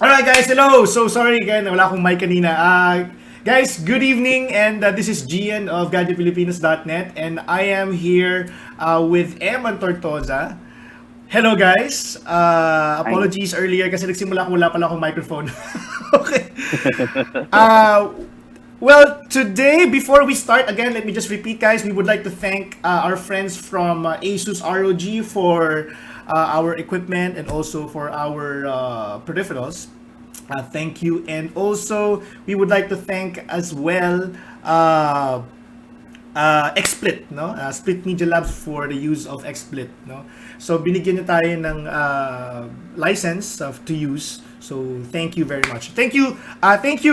Alright guys, hello! So sorry again, wala akong mic kanina. Guys, good evening and this is Gian of GadgetPilipinas.net and I am here with Eman Tortosa. Hello guys! Hi. Apologies earlier kasi nagsimula ko wala pala akong microphone. Okay. Uh, well, today, before we start, again, let me just repeat, guys, we would like to thank our friends from Asus ROG for our equipment and also for our peripherals. Thank you. And also, we would like to thank as well XSplit, no? Split Media Labs for the use of XSplit, no? So binigyan niya tayo ng license to use. So thank you very much. Thank you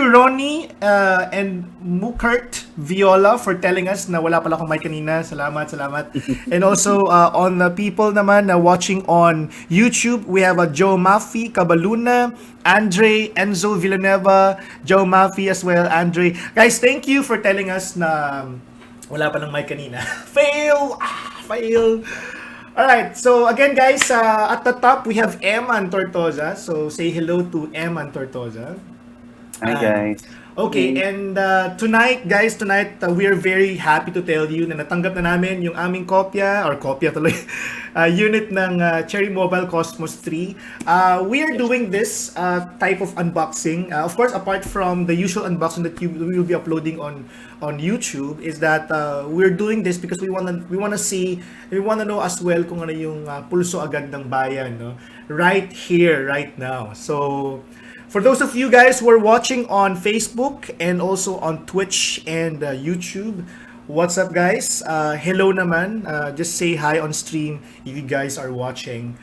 Ronnie and Mukert Viola for telling us na wala pala akong mic kanina. Salamat, salamat. And also on the people naman na watching on YouTube, we have Joe Maffy, Cabaluna, Andre, Enzo Villanueva, Joe Maffy as well, Andre. Guys, thank you for telling us na wala pa ng mic kanina. Fail! Fail! Alright, so again guys, at the top we have Eman Tortosa. So say hello to Eman Tortosa. Hi, And guys. okay, Hey. and tonight we are very happy to tell you na natanggap na namin yung aming kopya tuloy, unit ng Cherry Mobile Cosmos 3. We are doing this type of unboxing. Of course, apart from the usual unboxing that we will be uploading on YouTube, is that we're doing this because we wanna know as well kung ano yung pulso agad ng bayan, no? Right here, right now. So for those of you guys who are watching on Facebook and also on Twitch and YouTube, what's up guys? Hello naman. Just say hi on stream if you guys are watching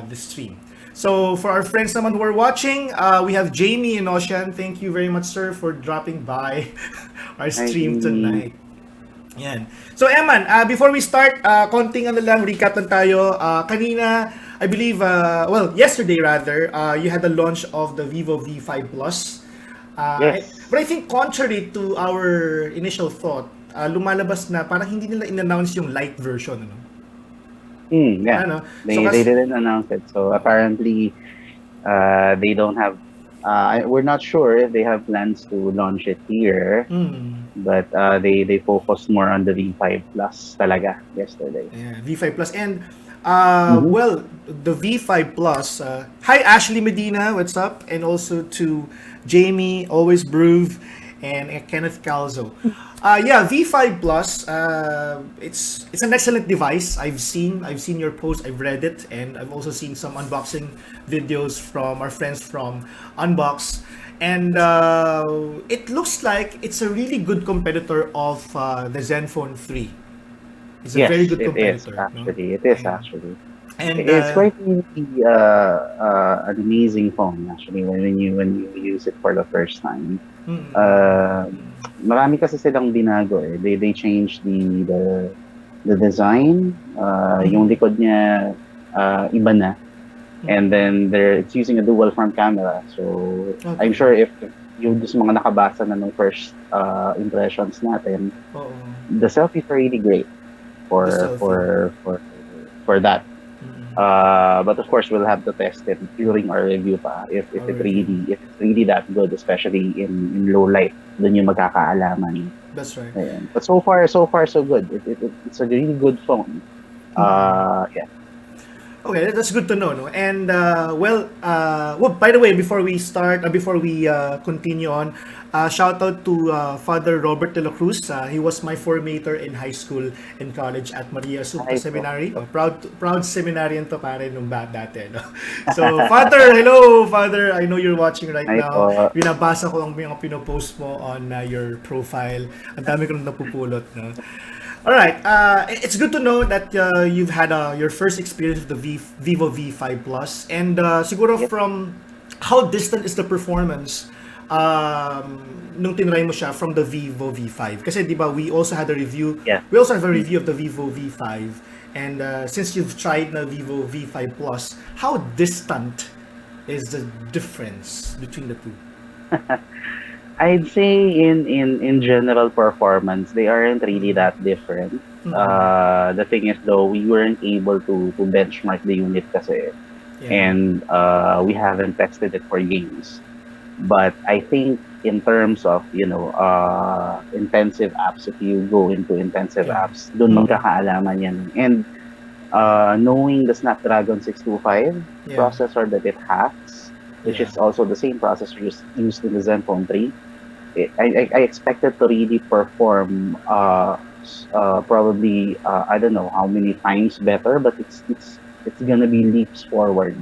the stream. So for our friends naman who are watching, we have Jamie and Ocean. Thank you very much sir for dropping by our Hi, stream Jamie. tonight. Yan. So, Eman, before we start, konting ano lang, recap lang tayo. Kanina, I believe, yesterday rather, you had the launch of the Vivo V5 Plus. Yes. But I think contrary to our initial thought, lumalabas na parang hindi nila in-announce yung light version. Ano? Yeah. Ano? So, They didn't announce it. So apparently, they don't have. We're not sure if they have plans to launch it here, but they focused more on the V5 Plus talaga yesterday. yeah, V5 Plus. And, Mm-hmm. well, the V5 Plus, hi Ashley Medina, what's up? And also to Jamie, Always Broove, and Kenneth Calzo. Yeah, V5 Plus, it's an excellent device. I've seen your post, I've read it, and I've also seen some unboxing videos from our friends from Unbox. And it looks like it's a really good competitor of the Zenfone 3. It's a very Yes, good it is competitor, no? actually. It is And actually. and It's quite really an amazing phone actually when you use it for the first time. Uh, Marami kasi silang binago eh. They changed the design. Yung likod niya iba na. And then it's using a dual front camera. So I'm okay. sure if yung just mga nakabasa na ng first impressions natin, Oo. the selfies are really great The for selfie. for for for that. But of course, we'll have to test it during our review pa Our review. if it's really that good, especially in low light. Dun yung magkakaalaman. That's right. Ayan. But so far, so good. It's a really good phone. Yeah. Okay, that's good to know, no? And by the way, before we start, before we continue on, shout out to Father Robert de la Cruz. He was my formator in high school and college at Maria Assumpta Hi po. Seminary. Oh, proud seminarian to pare nung dati, no? So, Father, hello, Father. I know you're watching right Hi now. po. Binabasa ko ang mga pinopost mo on your profile. Ang dami ko nang napupulot, no? All right. It's good to know that you've had your first experience with the Vivo V5 Plus, and siguro Yep. from how distant is the performance nung tinry mo siya from the Vivo V5? Kasi di ba we also had a review. Yeah. We also have a review of the Vivo V5, and since you've tried the Vivo V5 Plus, how distant is the difference between the two? I'd say in general performance, they aren't really that different. The thing is though, we weren't able to benchmark the unit kasi and we haven't tested it for games. But I think in terms of, intensive apps, if you go into intensive Yeah. apps, dun magkakaalaman yan. And knowing the Snapdragon 625 Yeah. processor that it has, which Yeah. is also the same processor used in the Zenfone 3, I expect it to really perform probably, I don't know how many times better, but it's gonna be leaps forward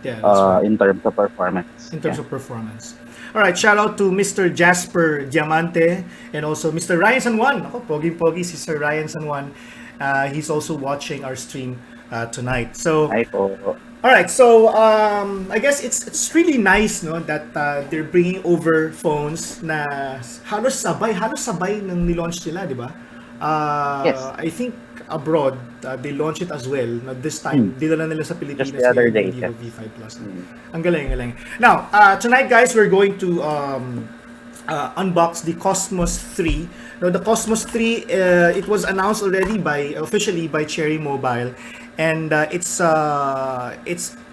Yeah, that's right. in terms of performance. In terms of performance. All right, shout out to Mr. Jasper Diamante and also Mr. Ryan San Juan. Ako, pogi-pogi si Sir Ryan San Juan. He's also watching our stream tonight. So, Ay po. all right, so I guess it's really nice, no, that they're bringing over phones na halos sabay nang nilaunch nila, di ba? Yes. I think abroad they launch it as well. No, this time dinala nila sa Pilipinas Just the other day, yung Vivo yes. V5 Plus. Ang galing, galing. Now, tonight guys, we're going to unbox the Cosmos 3. Now, the Cosmos 3, it was announced already officially by Cherry Mobile, and it's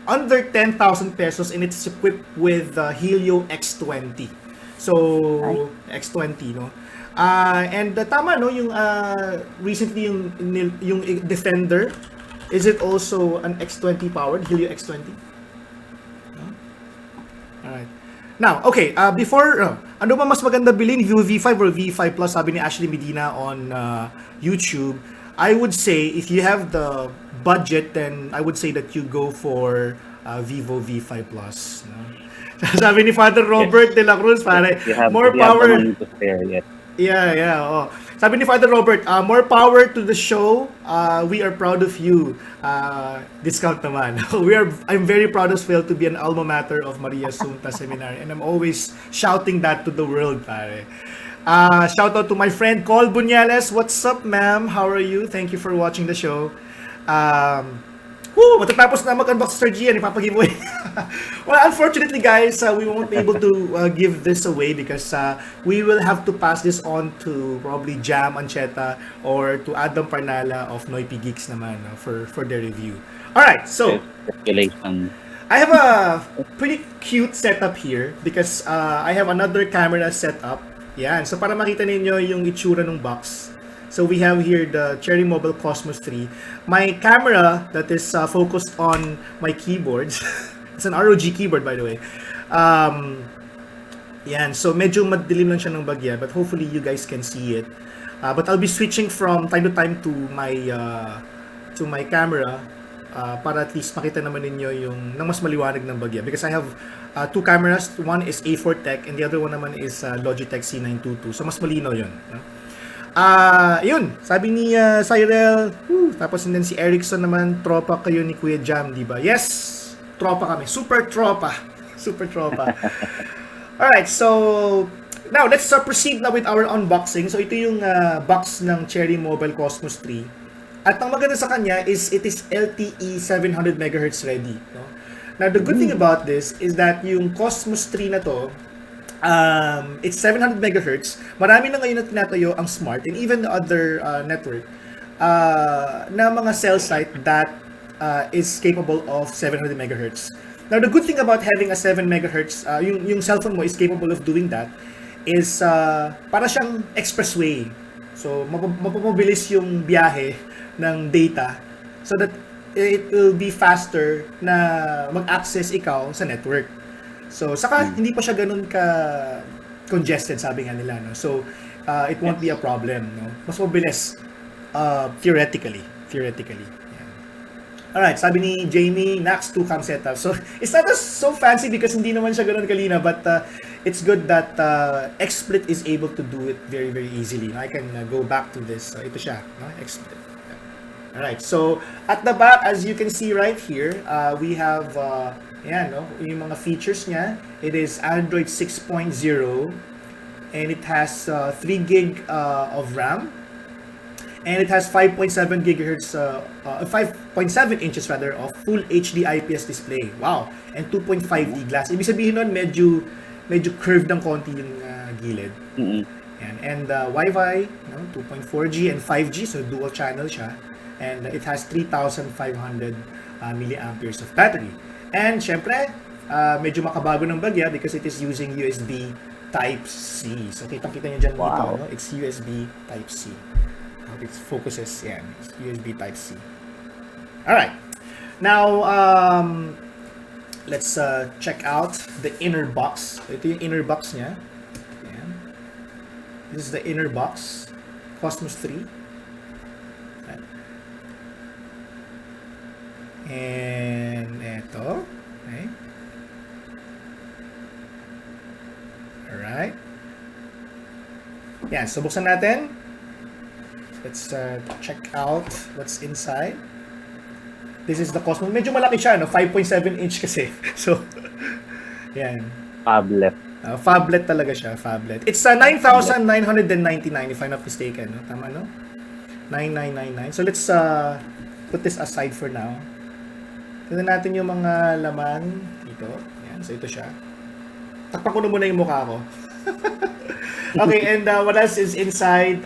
under 10,000 pesos, and it's equipped with Helio X20. So, X20, no? And tama, no, yung recently yung Defender, is it also an X20 powered, Helio X20? No? Alright. Now, okay, before, ano ba mas maganda bilhin, Vivo V5 or V5 Plus, sabi ni Ashley Medina on YouTube. I would say, if you have the budget, then I would say that you go for Vivo V5 Plus. No? Sabi ni Father Robert de la Cruz, pare, more You have the power. money to spare, yes. Yeah. Oh. Sabi ni Father Robert, more power to the show. We are proud of you. Discount naman. I'm very proud as well to be an alma mater of Maria Assumpta Seminary, and I'm always shouting that to the world, pare. Shout out to my friend Col Buñales. What's up, ma'am? How are you? Thank you for watching the show. Matatapos na mag-unbox Sir Gian, ipapag-giveaway. Well, unfortunately, guys, we won't be able to give this away because we will have to pass this on to probably Jam Ancheta or to Adam Parnala of Noipy Geeks naman for their review. Alright, so Speculation. I have a pretty cute setup here because I have another camera set up. Yan, so para makita ninyo yung itsura ng box. So we have here the Cherry Mobile Cosmos 3. My camera that is focused on my keyboards. It's an ROG keyboard, by the way. Yan, so medyo madilim lang siya ng bagya, but hopefully you guys can see it. But I'll be switching from time to time to my camera para at least makita naman ninyo yung nang mas maliwanag ng bagya. Because I have two cameras. One is A4 Tech and the other one naman is Logitech C922. So mas malinaw yun. No? Yun, sabi ni Cyril, tapos and then si Erickson naman, tropa kayo ni Kuya Jam, di ba? Yes, tropa kami, super tropa. Alright, so now let's proceed na with our unboxing. So ito yung box ng Cherry Mobile Cosmos 3. At ang maganda sa kanya is it is LTE 700 MHz ready. No? Now the good thing about this is that yung Cosmos 3 na to, it's 700 megahertz. Marami na ngayon na tinatayo ang Smart and even the other network na mga cell site that is capable of 700 megahertz. Now, the good thing about having a 7 megahertz, yung cellphone mo is capable of doing that, is para siyang expressway. So, mapapabilis yung biyahe ng data so that it will be faster na mag-access ikaw sa network. So, saka hindi pa siya ganun ka congested, sabi nga nila, no? So, it won't be a problem, no? Mas mabilis theoretically. Yeah. Alright, sabi ni Jamie, Nax 2 cam setup. So, it's not so fancy because hindi naman siya ganun kalina, but it's good that XSplit is able to do it very, very easily. I can go back to this. Ito siya, no? XSplit. Alright, so at the back, as you can see right here, we have yan, no? Yung mga features niya, it is Android 6.0 and it has 3 gig of RAM and it has 5.7 gigahertz 5.7 inches rather of full HD IPS display. Wow. And 2.5D glass. Ibig sabihin nun medyo curved ng konti yung gilid. Yan. And Wi-Fi, no? 2.4G and 5G, so dual channel siya. And it has 3,500 milliamperes of battery. And syempre, medyo makabago ng bagya because it is using USB Type-C. So kitang-kita nyo dyan dito, Wow. no? It's USB Type-C. It focuses, yan. It's USB Type-C. Alright. Now, let's check out the inner box. Ito yung inner box niya. Ayan. This is the inner box. Cosmos 3. Ayan. And ito. Okay. Alright. Yan, so buksan natin. Let's check out what's inside. This is the Cosmos. Medyo malaki siya, no? 5.7 inch kasi. So, yan. Phablet. Phablet talaga siya, phablet. It's 9,999 if I'm not mistaken, no? Tama, no? 9,999. So let's put this aside for now. Tignan natin yung mga laman dito. Yan, so ito siya. Takpan ko na muna yung mukha ko. Okay, and what else is inside?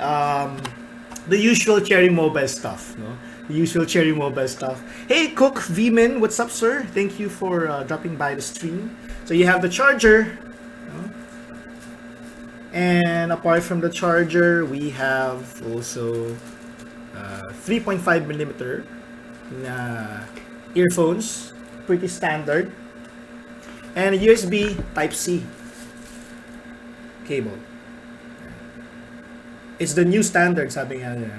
The usual Cherry Mobile stuff, no? The usual Cherry Mobile stuff. Hey, Cook Vmin, what's up, sir? Thank you for dropping by the stream. So you have the charger, no? And apart from the charger, we have also 3.5 millimeter na earphones, pretty standard, and a USB Type-C cable. It's the new standard, sabi nga niya.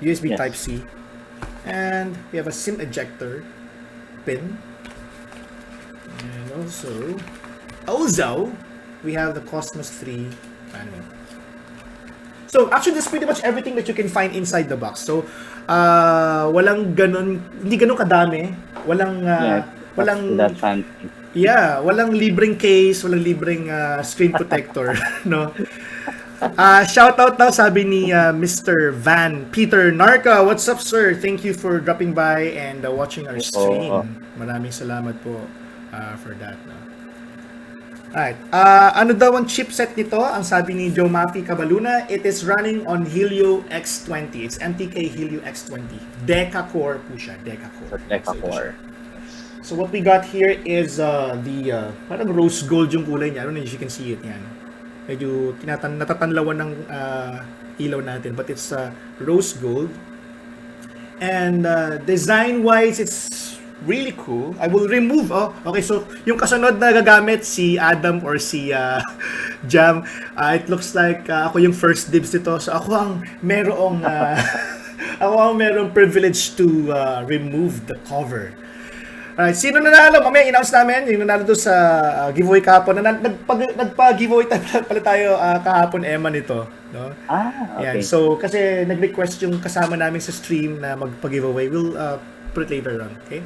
USB Yes. Type-C. And we have a SIM ejector pin. And also, we have the Cosmos 3 manual. So, actually, that's pretty much everything that you can find inside the box. So, hindi ganun kadami. Walang That fancy. Yeah, walang libreng case, walang libreng screen protector, no? Shout out daw sabi ni Mr. Van Peter Narca. What's up, sir? Thank you for dropping by and watching our stream. Maraming salamat po for that, no? Alright, ano daw ang chipset nito? Ang sabi ni Joe Mafi Cabaluna, it is running on Helio X20. It's MTK Helio X20. Deca core po siya, Deca core. Deca core. So what we got here is the parang rose gold yung kulay niya. I don't know if you can see it, yan. Medyo natatanlawan ng ilaw natin, but it's rose gold. And design-wise, it's really cool. I will remove, okay, so yung kasunod na gagamit si Adam or si Jam, it looks like ako yung first dibs nito. So ako ang merong privilege to remove the cover. Alright, sino nanalo? Mamaya in-announce namin yung nanalo doon sa giveaway kahapon. Nagpa-giveaway pala tayo kahapon, Emma, nito. No? Okay. Yan. So, kasi nag-request yung kasama namin sa stream na magpa-giveaway. We'll put it later on. Okay?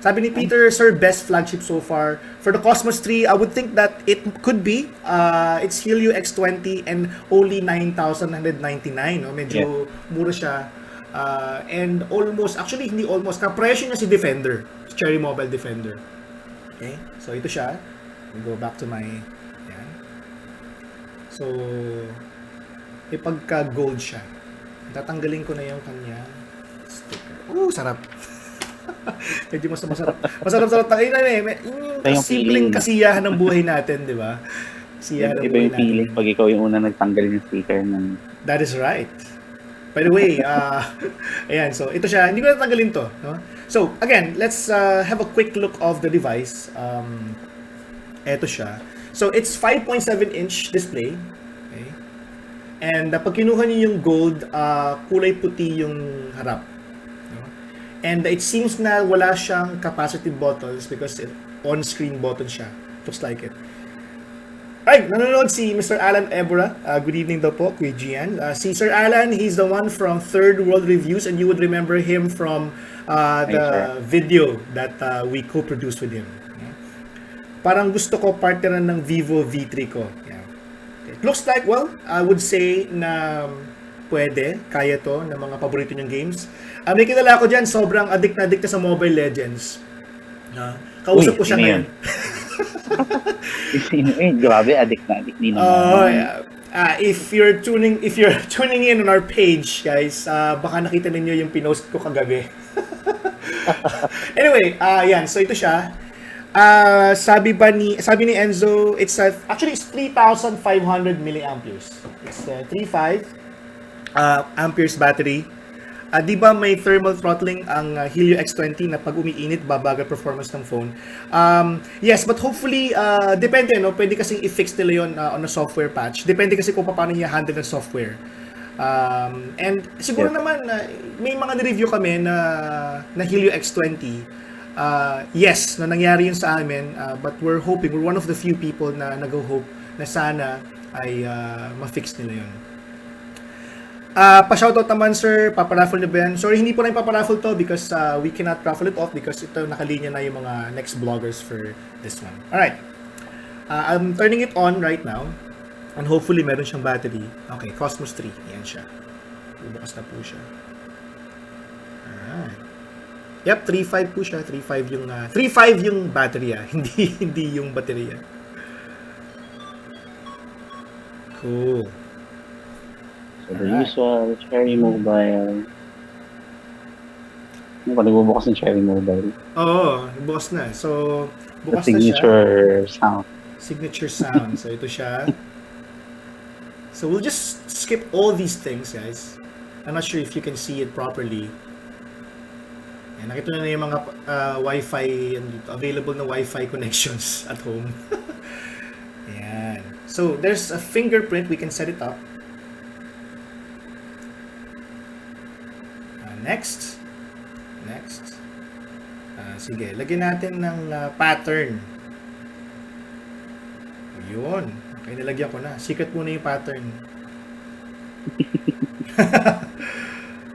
Sabi ni Peter, sir, best flagship so far. For the Cosmos 3, I would think that it could be. It's Helio X20 and only 9,999. No? Medyo mura siya. And almost, actually hindi almost, kapresyo niya si Defender. Cherry Mobile Defender. Okay? So, ito siya. We go back to my... Yan. So, ipagka-gold siya. Tatanggalin ko na yung kanya sticker. Sarap. Medyo masarap. Masarap-sarap na kayo na eh. Yung simpleng kasiyahan ng buhay natin, di ba? Kasiyahan ng Iba yung feeling pag ikaw yung una nagtanggal yung sticker ng... That is right. By the way, ayan, so ito siya. Hindi ko natanggalin to. No? So, again, let's have a quick look of the device. Ito siya. So, it's 5.7-inch display. Okay? And pag kinuha niyo yung gold, kulay puti yung harap. No? And it seems na wala siyang capacitive buttons because on-screen button siya. Looks like it. Ay, nanonood si Mr. Alan Ebra. Good evening daw po, Kuya Gian. Si Sir Alan, he's the one from Third World Reviews and you would remember him from the video that we co-produced with him. Parang gusto ko partneran ng Vivo V3 ko. Yeah. It looks like, well, I would say na pwede, kaya to, ng mga paborito niyong games. May kilala ko dyan, sobrang addict na sa Mobile Legends. Kausap ko siya ngayon. Grabe, addict na. If you're tuning in on our page, guys, baka nakita ninyo yung pinost ko kagabi. Anyway, yan. So ito siya. Sabi ni Enzo, actually it's 3,500 milliamperes. It's 3.5 amperes battery. Di ba may thermal throttling ang Helio X20 na pag umiinit babagal performance ng phone? Yes, but hopefully depende, no? Pwede kasing i-fix nila yon on a software patch. Depende kasi kung paano niya handle ng software. And siguro naman may mga ni-review kami na Helio X20. Yes, na nangyari yun sa amin, but we're one of the few people na nag-hope na sana ay ma-fix nila yun. Pa-shoutout naman sir, paparaffle na ba yan? Sorry, hindi po na yung paparaffle to because we cannot raffle it off because ito nakalinya na yung mga next vloggers for this one. Alright, I'm turning it on right now and hopefully meron siyang battery. Okay, Cosmos 3, yan siya. Bubukas na po siya. Alright. Yep, 3.5 po siya. 3.5 yung battery hindi yung baterya. Cool. So the usual Cherry Mobile. Ano ba nagbubukas ng Cherry Mobile? Oo, bukas na. So, bukas the signature na siya. Sound. Signature sound. So, ito siya. So, we'll just skip all these things, guys. I'm not sure if you can see it properly. Ayan, nakita na yung mga Wi-Fi, available na Wi-Fi connections at home. Ayan. So, there's a fingerprint. We can set it up. Next. Sige, lagyan natin ng pattern. Yun. Okay, nilagyan ko na. Secret muna yung pattern.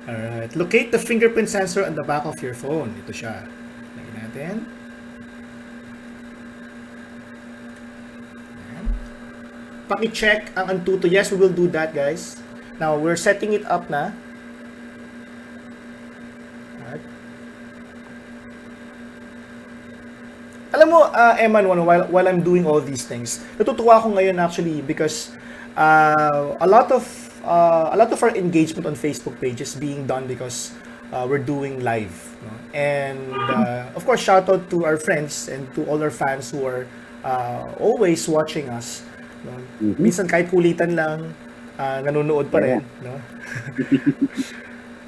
Alright. Locate the fingerprint sensor on the back of your phone. Ito siya. Lagyan natin. Paki-check ang Antutu. Yes, we will do that, guys. Now, we're setting it up na. Alam mo, Eman, while I'm doing all these things, natutuwa ako ngayon actually because a lot of our engagement on Facebook page is being done because we're doing live. No? And of course, shout out to our friends and to all our fans who are always watching us. No? Mm-hmm. Minsan kahit kulitan lang, nanonood pa rin. No?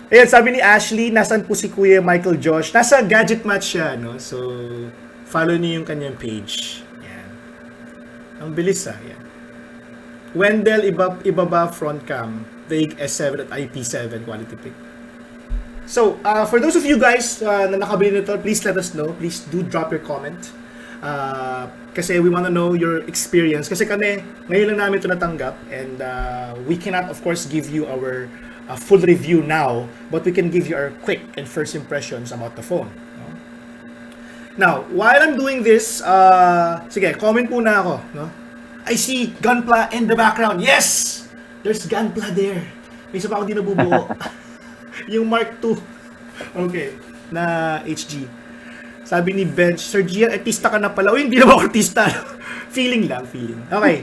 Ayan, sabi ni Ashley, nasan po si Kuya Michael Josh? Nasa Gadget Match siya, no? So, follow niyo yung kanyang page. Yan. Ang bilis yan. Wendell, ibaba front cam. Vague S7 at IP7 quality pic. So, for those of you guys na nakabili nito, please let us know. Please do drop your comment. Kasi we wanna know your experience. Kasi kami, ngayon lang namin ito natanggap. And we cannot, of course, give you our full review now. But we can give you our quick and first impressions about the phone. Now, while I'm doing this, sige, comment muna ako, no? I see Gunpla in the background. Yes! There's Gunpla there. May isa pa akong di nabubuo. Yung Mark II. Okay, na HG. Sabi ni Bench, Sir Gian, artista ka na pala. O, hindi naman ako artista. Feeling. Okay.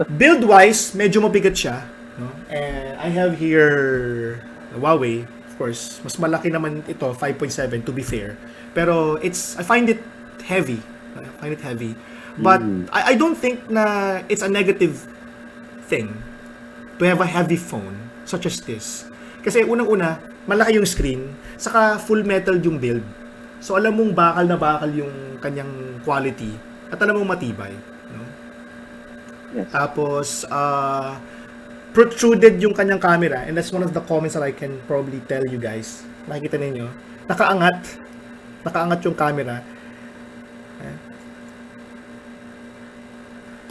Build-wise, medyo mabigat siya. No? And I have here Huawei. Of course, mas malaki naman ito, 5.7 to be fair. Pero I find it heavy. But I don't think na it's a negative thing to have a heavy phone such as this. Kasi unang-una, malaki yung screen, saka full metal yung build. So alam mong bakal na bakal yung kanyang quality at alam mong matibay. No? Yes. Tapos, protruded yung kanyang camera and that's one of the comments that I can probably tell you guys. Makikita ninyo, nakaangat yung camera.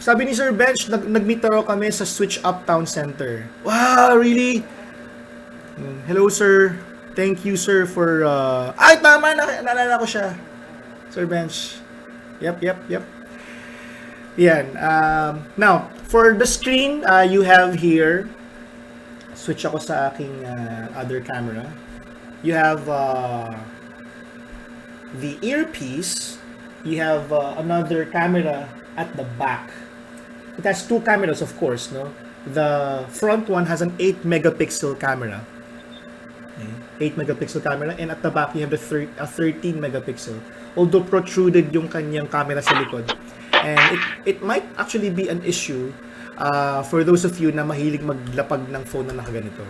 Sabi ni Sir Bench, nag-meet raw kami sa Switch Up Town Center. Wow, really? Hello, sir. Thank you, sir, for... Ay, tama! Naalala ko siya. Sir Bench. Yep. Yan. Now, for the screen, you have here... Switch ako sa aking other camera. You have... the earpiece, you have another camera at the back. It has two cameras, of course, no? The front one has an 8 megapixel camera. Okay. 8 megapixel camera, and at the back you have the 13 megapixel. Although protruded yung kanyang camera sa likod. And it might actually be an issue for those of you na mahilig maglapag ng phone na nakaganito.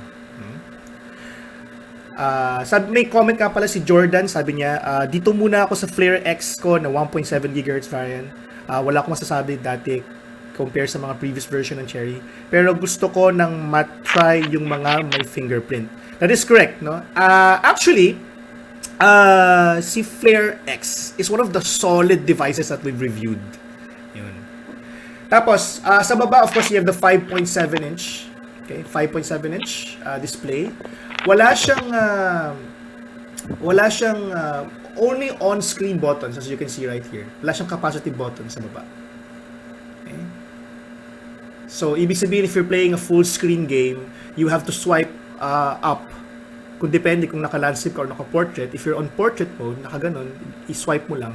May comment ka pala si Jordan, sabi niya, dito muna ako sa Flare X ko na 1.7 GHz variant. Wala akong masasabi dati compare sa mga previous version ng Cherry. Pero gusto ko nang matry yung mga may fingerprint. That is correct, no? Actually, si Flare X is one of the solid devices that we've reviewed. Yun. Tapos, sa baba, of course, you have the 5.7-inch. Okay, 5.7-inch display. Wala siyang only on-screen buttons, as you can see right here. Wala siyang capacitive button sa baba. Okay. So, ibig sabihin, if you're playing a full-screen game, you have to swipe up. Kung depende kung naka-landscape ka or naka-portrait. If you're on portrait mode, naka-ganon, i-swipe mo lang.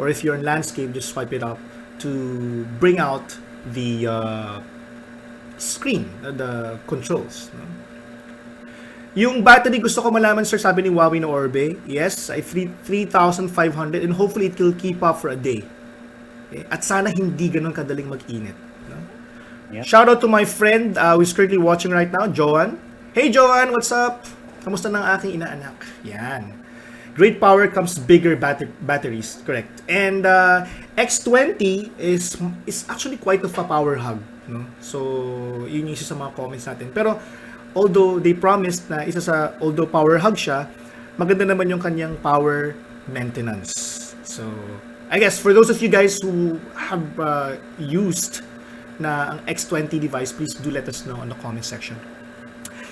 Or if you're on landscape, just swipe it up to bring out the screen, the controls. No? Yung battery, gusto ko malaman, sir, sabi ni Huawei na Orbe. Yes, ay 3,500 and hopefully it will keep up for a day. Okay? At sana hindi ganun kadaling mag-init. No? Yep. Shout out to my friend who's currently watching right now, Joan. Hey Joan, what's up? Kamusta ng aking inaanak? Yan. Great power comes bigger batteries, correct. And X20 is actually quite of a power hug. No? So, yun yung isa sa mga comments natin. Pero, although they promised na although power hug siya, maganda naman yung kanyang power maintenance. So, I guess for those of you guys who have used na ang X20 device, please do let us know on the comment section.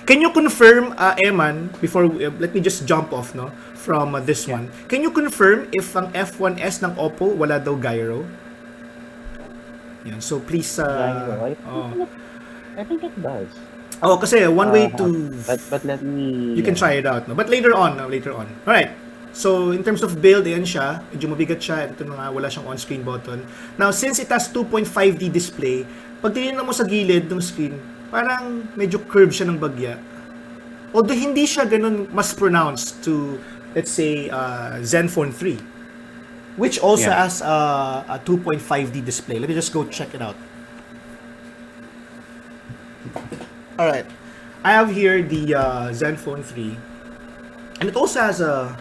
Can you confirm, Eman, before let me just jump off no from this one. Can you confirm if ang F1S ng Oppo wala daw gyro? Yan. So please I think it does. Oh, kasi one way to but let me you can try it out, no? But later on. All right. So in terms of build, ayan siya, medyo mabigat siya. Ito na nga, wala siyang on-screen button. Now, since it has 2.5D display, pag tinignan mo sa gilid ng screen, parang medyo curve siya ng bagya. Although hindi siya ganun mas pronounced to, let's say, Zenfone 3, which also has a 2.5D display. Let me just go check it out. Alright, I have here the Zenfone 3, and it also has a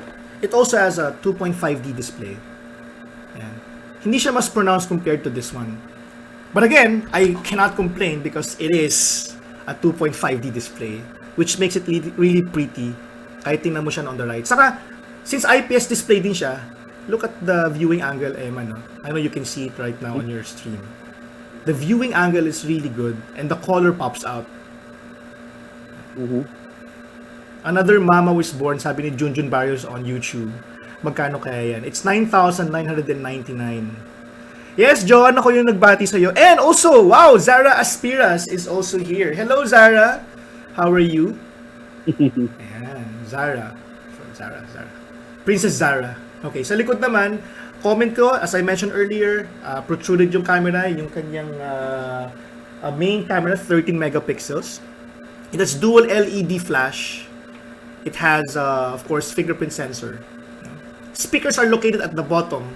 2.5D display. Ayan. Hindi siya mas pronounced compared to this one. But again, I cannot complain because it is a 2.5D display, which makes it really pretty. Kahit tingnan mo siya on the right. Saka, since IPS display din siya, look at the viewing angle, Eman. No? I know you can see it right now on your stream. The viewing angle is really good, and the color pops out. Mm-hmm. Another mama was born, sabi ni Junjun Barrios on YouTube. Magkano kaya yan? It's 9,999. Yes, Joan, ako yung nagbati sa'yo. And also, wow, Zara Aspiras is also here. Hello, Zara. How are you? Ayan, Zara. Princess Zara. Okay, sa likod naman, comment ko, as I mentioned earlier, protruded yung camera, yung kanyang main camera, 13 megapixels. It has dual LED flash. It has, of course, fingerprint sensor. Speakers are located at the bottom.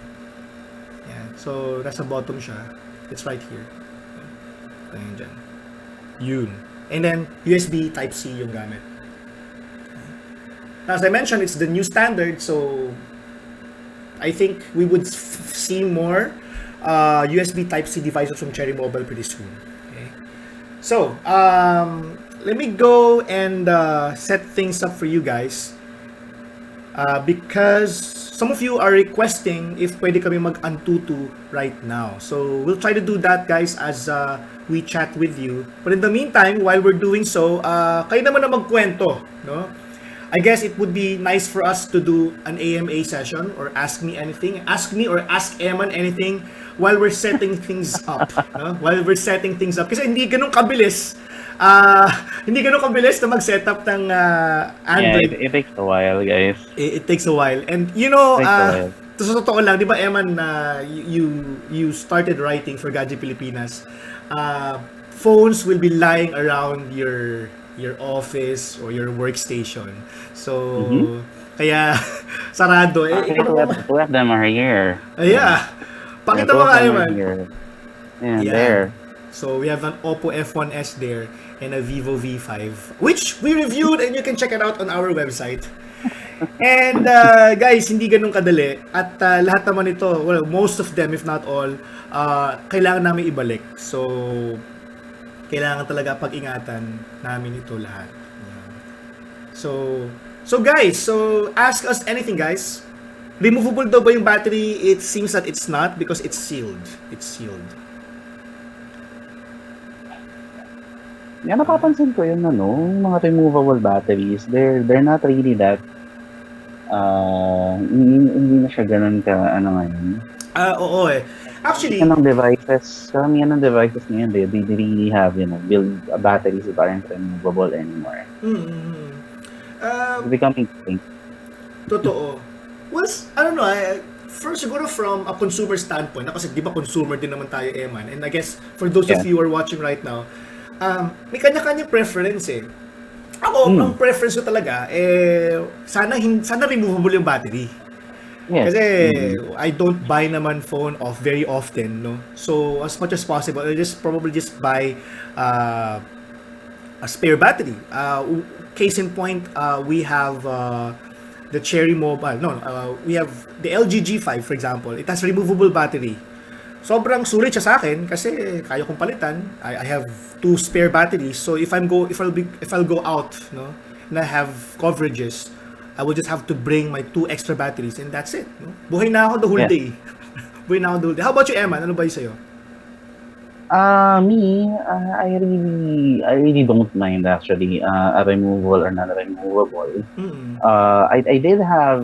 So, nasa bottom siya. It's right here. Ayan dyan. Yun. And then, USB Type-C yung gamit. As I mentioned, it's the new standard. So, I think we would see more USB Type-C devices from Cherry Mobile pretty soon. Okay. So, let me go and set things up for you guys. Because some of you are requesting if pwede kami mag-Antutu right now. So, we'll try to do that, guys, as we chat with you. But in the meantime, while we're doing so, kayo naman na magkwento, no? I guess it would be nice for us to do an AMA session or ask me anything. Ask me or ask Eman anything while we're setting things up. No? While we're setting things up. Kasi hindi ganun kabilis. Hindi ganun kabilis na mag-setup ng Android. Yeah, it takes a while, guys. It takes a while. And you know, sa totoo lang, di ba, Eman, you started writing for Gadget Pilipinas. Phones will be lying around your your office or your workstation. So, Mhm. kaya sarado. Eh, ikaw Actually, naman. two of them are here. Yeah. Yeah, Pakita two mo of nga them are naman. here. Yeah, Yan. there. So we have an Oppo F1s there and a Vivo V5, which we reviewed and you can check it out on our website. And guys, hindi ganun kadali. At lahat naman ito, well, most of them, if not all, kailangan namin ibalik. So, kailangan talaga pag-ingatan namin ito lahat. Yan. So, guys, so ask us anything, guys. Removable daw ba yung battery? It seems that it's not because it's sealed. It's sealed. Yeah, napapansin ko yung yung mga removable batteries, they're not really that hindi na siya ganun ka ngayon. Oo eh. Actually, Karamihan ng devices ngayon, they really have, build batteries that aren't removable anymore. It's becoming thing. Totoo. Well, I don't know, first siguro from a consumer standpoint, kasi di ba consumer din naman tayo, Eman, and I guess for those of you who are watching right now, may kanya-kanya preference eh. Ako, ang preference ko talaga, sana removable yung battery. Yes. Kasi I don't buy naman phone off very often, no? So, as much as possible, I'll probably just buy a spare battery. Case in point, we have the Cherry Mobile. We have the LG G5, for example. It has removable battery. Sobrang sulit siya sa akin kasi kaya kong palitan. I have 2 spare batteries. So if I'll go out, no, and I have coverages, I will just have to bring my 2 extra batteries and that's it, no? Buhay na ako the whole day. Buhay na ako the whole day. How about you, Eman? Ano ba 'yung sa'yo? I really don't mind actually a removable or not removable. I did have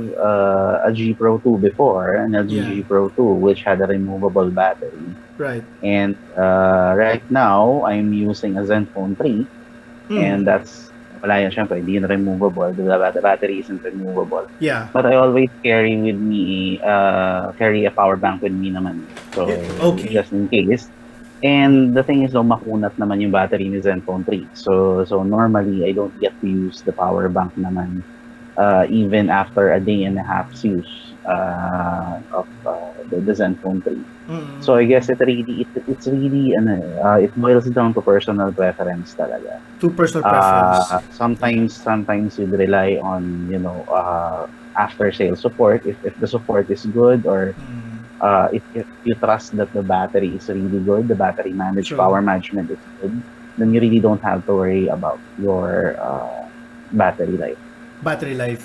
a G Pro 2 before, an LG G Pro 2, which had a removable battery. Right. And right now, I'm using a Zenfone 3, and that's wala yan, syempre, hindi yun removable. The battery isn't removable. Yeah. But I always carry with me, carry a power bank with me naman. So, just in case. And the thing is, makunat naman yung battery ni Zenfone 3. So normally, I don't get to use the power bank naman even after a day and a half's use of the Zenfone 3. So I guess it's really it boils down to personal preference talaga. To personal preference. Sometimes you'd rely on after sale support if the support is good, or if you trust that the battery is really good, the power management is good, then you really don't have to worry about your battery life.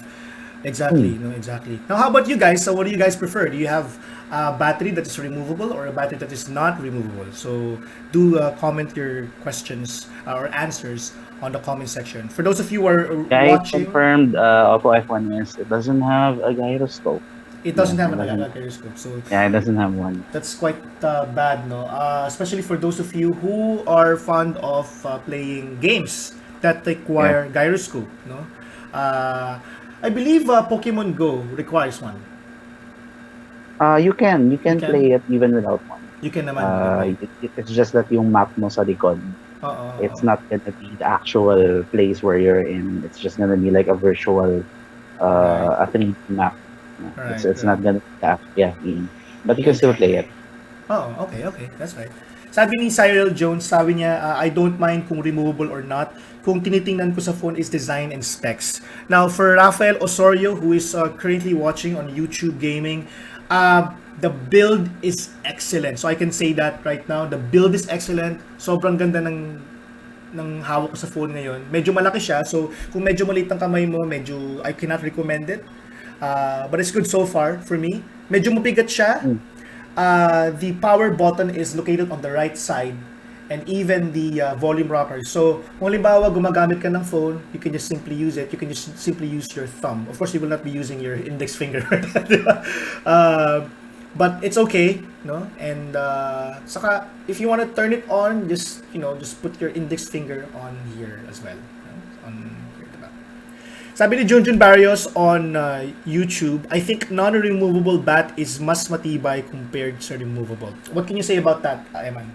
Exactly. No, exactly. Now, how about you guys? So what do you guys prefer? Do you have a battery that is removable or a battery that is not removable? So do comment your questions or answers on the comment section. For those of you who are watching, confirmed Oppo F1s, it doesn't have a gyroscope. It doesn't have a gyroscope. So yeah, it doesn't have one. That's quite bad, no? Especially for those of you who are fond of playing games that require gyroscope, no? I believe Pokemon Go requires one. You can play it even without one. You can naman. It's just that yung map mo sa likod. It's not gonna be the actual place where you're in. It's just gonna be like a virtual a 3D map. It's not gonna be but you can still play it. Okay. That's right. Sabi ni Cyril Jones, sabi niya, I don't mind kung removable or not. Kung tinitingnan ko sa phone is design and specs. Now, for Rafael Osorio, who is currently watching on YouTube Gaming, the build is excellent. So I can say that right now, the build is excellent. Sobrang ganda ng hawak ko sa phone ngayon. Medyo malaki siya, so kung medyo maliit ang kamay mo, I cannot recommend it. But it's good so far for me. Medyo mabigat siya. The power button is located on the right side, and even the volume rocker. So, kung halimbawa gumagamit ka ng phone, you can just simply use it. You can just simply use your thumb. Of course, you will not be using your index finger. But it's okay, no? And saka, if you want to turn it on, just put your index finger on here as well. On here, diba? Sabi ni Junjun Barrios on YouTube, I think non-removable bat is mas matibay compared sa removable. What can you say about that, Eman?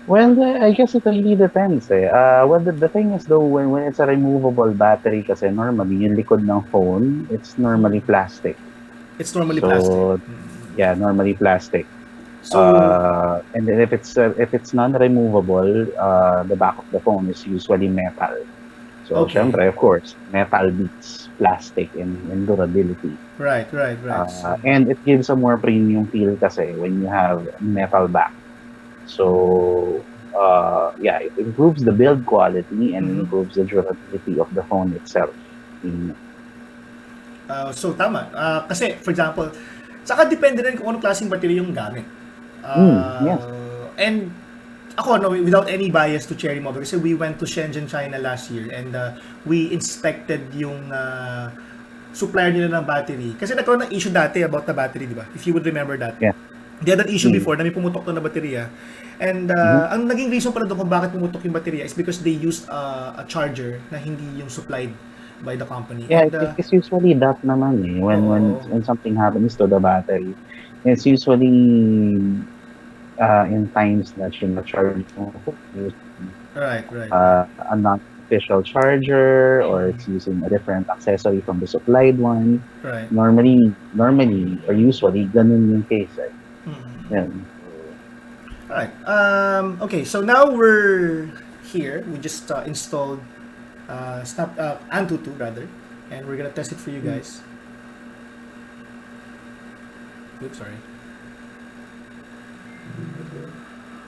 Well, I guess it really depends eh. Well, the thing is though, when it's a removable battery kasi normally, yung likod ng phone, it's normally plastic. It's normally plastic. So, yeah, normally plastic. So, And then if it's non-removable, the back of the phone is usually metal. So, okay. syempre, of course, metal beats plastic in durability. Right, right, right. So, And it gives a more premium feel kasi when you have metal back. So, yeah, it improves the build quality and mhm. improves the durability of the phone itself. Mm. So tama. Kasi, for example, saka depende rin kung anong klaseng battery yung gamit. Yes. And ako, no, without any bias to Cherry Mobile, kasi we went to Shenzhen, China last year and we inspected yung supplier nila ng battery. Kasi nagkaroon ng issue dati about the battery, di ba? If you would remember that. Yes. They had an issue Mm. before na may pumutok na baterya. And Mhm. ang naging reason pala doon kung bakit pumutok yung baterya is because they used a charger na hindi yung supplied by the company. Yeah, And it's usually that naman eh. oo, When something happens to the battery, it's usually in times that you're not charging right, right, right. a non-official charger or it's using a different accessory from the supplied one. Right. Normally or usually, ganun yung case eh. Mm. Yan. Alright. Okay, so now we're here. We just installed Antutu rather, and we're gonna test it for you guys. Oops, sorry.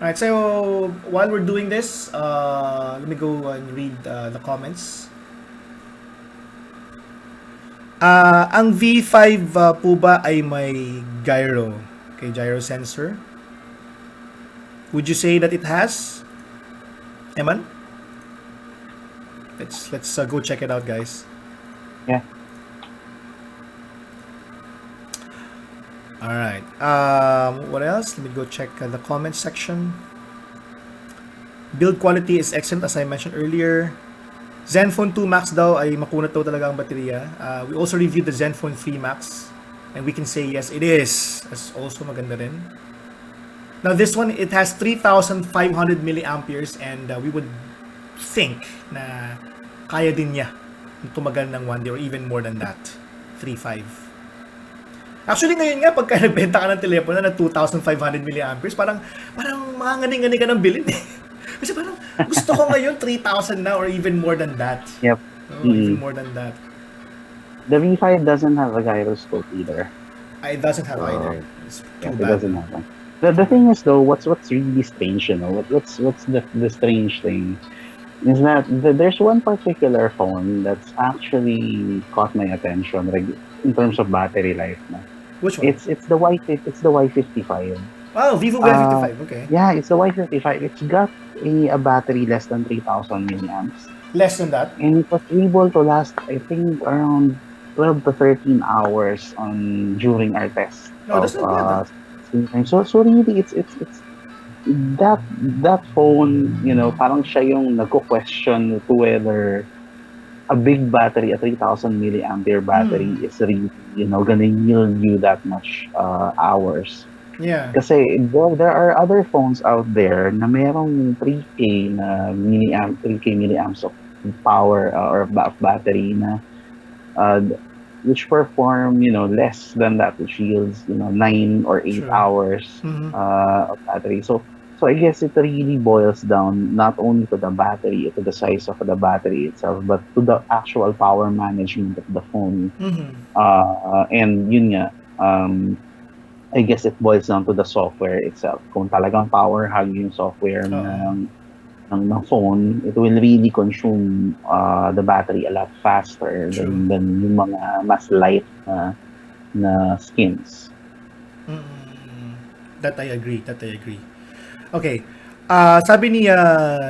Alright, so while we're doing this, let me go and read the comments. Ang V5 po ba ay may gyro? Okay, gyro sensor. Would you say that it has? Eman? Let's go check it out, guys. Yeah. All right. What else? Let me go check the comment section. Build quality is excellent as I mentioned earlier. Zenfone 2 Max daw ay makunat daw talaga ang baterya. We also reviewed the Zenfone 3 Max and we can say yes, it is. That's also maganda rin. Now this one, it has 3,500 milliamperes and we would think na kaya din niya tumagal ng 1 day or even more than that. 3.5. Actually ngayon nga pagka nagbenta ka ng telepono na 2,500 milliamperes, parang makangani-ngani ka ng bilhin eh. Kasi parang gusto ko ngayon 3,000 na or even more than that. Yep. Even more than that. The V5 doesn't have a gyroscope either. It doesn't have either. It's too It bad. doesn't have one. The thing is though, what's really strange, you know, what's the strange thing is that there's one particular phone that's actually caught my attention in terms of battery life. No? Which one? It's the Y55. Oh, Vivo Y55. Okay. Yeah, it's the Y55. It's got a battery less than 3,000 milliamps. Less than that. And it was able to last, I think, around 12 to 13 hours during our test. No, that's not bad. Screen time. So really, it's that phone, you know, parang siya yung nagko-question to whether a big battery, a 3,000 milliampere battery is really, you know, gonna yield you that much hours. Yeah. Kasi there are other phones out there na merong 3K milliamps of power or of battery na which perform, you know, less than that, which yields, you know, 9 or 8 Sure. hours of battery. So I guess it really boils down not only to the battery, to the size of the battery itself, but to the actual power management of the phone. And yun nga, I guess it boils down to the software itself. Kung talagang power hug yung software ng phone, it will really consume the battery a lot faster than yung mga mas light na skins. That I agree. Okay. Sabi ni